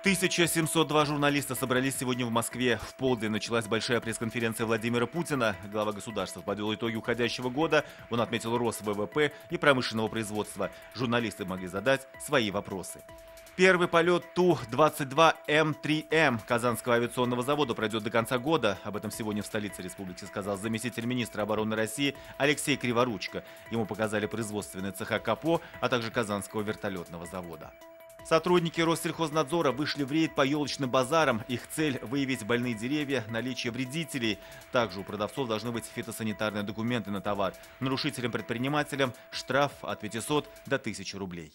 1702 журналиста собрались сегодня в Москве. В полдень началась большая пресс-конференция Владимира Путина. Глава государства подвел итоги уходящего года. Он отметил рост ВВП и промышленного производства. Журналисты могли задать свои вопросы. Первый полет Ту-22М3М Казанского авиационного завода пройдет до конца года. Об этом сегодня в столице республики сказал заместитель министра обороны России Алексей Криворучко. Ему показали производственные цеха КАПО, а также Казанского вертолетного завода. Сотрудники Россельхознадзора вышли в рейд по елочным базарам. Их цель – выявить больные деревья, наличие вредителей. Также у продавцов должны быть фитосанитарные документы на товар. Нарушителям-предпринимателям штраф от 500 до 1000 рублей.